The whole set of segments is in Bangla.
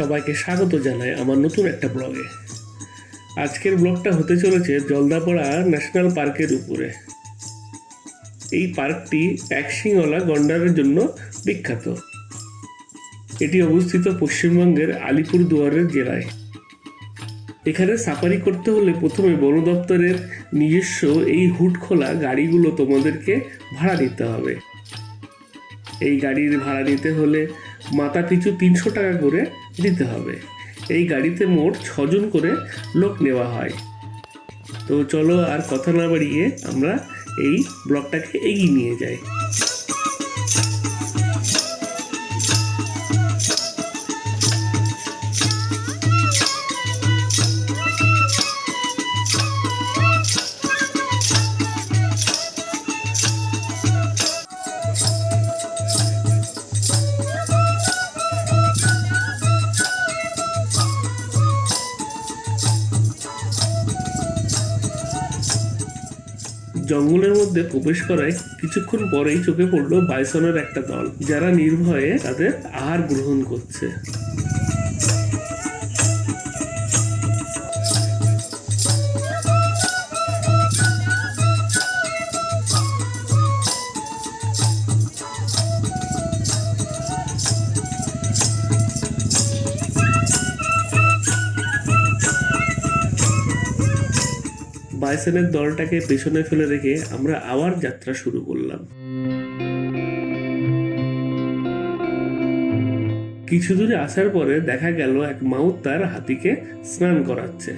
সবাইকে স্বাগত জানাই আমার নতুন একটা ব্লগে। আজকের ব্লগটা হতে চলেছে জলদাপাড়া ন্যাশনাল পার্কের উপরে। এই পার্কটি এক শিংওয়ালা গন্ডারের জন্য বিখ্যাত। এটি অবস্থিত পশ্চিমবঙ্গের আলিপুরদুয়ারের জেলায়। এখানে সাফারি করতে হলে প্রথমে বন দপ্তরের নিজস্ব এই হুড খোলা গাড়িগুলো তোমাদেরকে ভাড়া নিতে হবে। এই গাড়ির ভাড়া নিতে হলে মাথা পিছু 300 টাকা করে দিতে হবে। এই গাড়িতে মোট 6 জন করে লোক নেওয়া হয়। তো চলো আর কথা না বাড়িয়ে আমরা এই ব্লগটাকে এগিয়ে নিয়ে যাই। জঙ্গলের মধ্যে প্রবেশ করায় কিছুক্ষণ পরেই চোখে পড়লো বাইসনের একটা দল, যারা নির্ভয়ে তাদের আহার গ্রহণ করছে। বাইসনের দলটাকে পেছনে ফেলে রেখে আমরা আবার যাত্রা শুরু করলাম। কিছু দূরে আসার পরে দেখা গেল এক মাউত তার হাতিকে স্নান করাচ্ছে।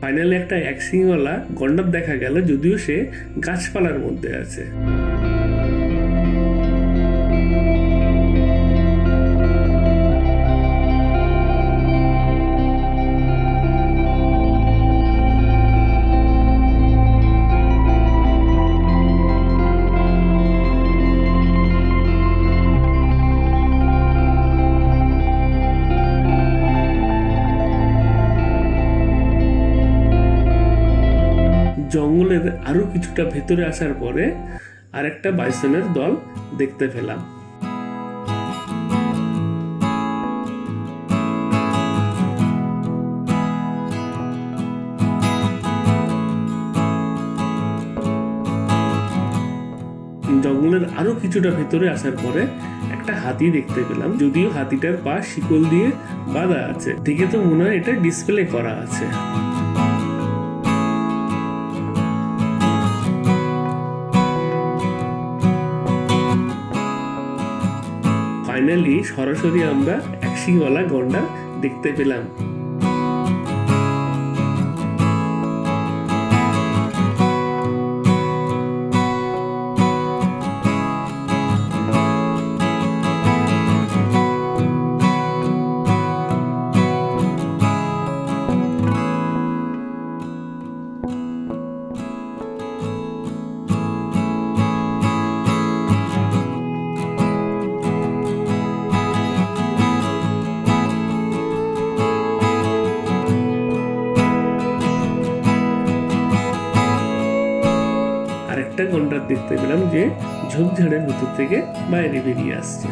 ফাইনালি একটা এক শিংওয়ালা গন্ডার দেখা গেল, যদিও সে গাছপালার মধ্যে আছে। জঙ্গলের আরো কিছুটা ভেতরে আসার পরে আরেকটা বাইসনের দল দেখতে পেলাম। জঙ্গলের আরো কিছুটা ভেতরে আসার পরে একটা হাতি দেখতে পেলাম, যদিও হাতিটার পা শিকল দিয়ে বাঁধা আছে। দেখে তো মনে হয় এটা ডিসপ্লে করা আছে। ফাইনালি সরাসরি আমরা এক শিংওয়ালা গন্ডার দেখতে পেলাম। একটা গন্ডার দেখতে পেলাম যে ঝোপঝাড়ের ভিতর থেকে বাইরে বেরিয়ে আসছে।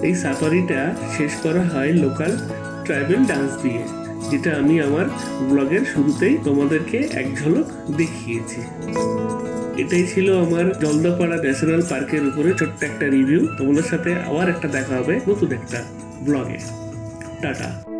এই সাফারিটা শেষ করা হয় লোকাল ট্রাইবাল ডান্স দিয়ে, যেটা আমি আমার ব্লগের শুরুতেই তোমাদেরকে এক ঝলক দেখিয়েছি। এটাই ছিল আমার জলদাপাড়া ন্যাশনাল পার্কের উপরে ছোট্ট একটা রিভিউ। তোমাদের সাথে আবার একটা দেখা হবে নতুন একটা ব্লগে। টাটা।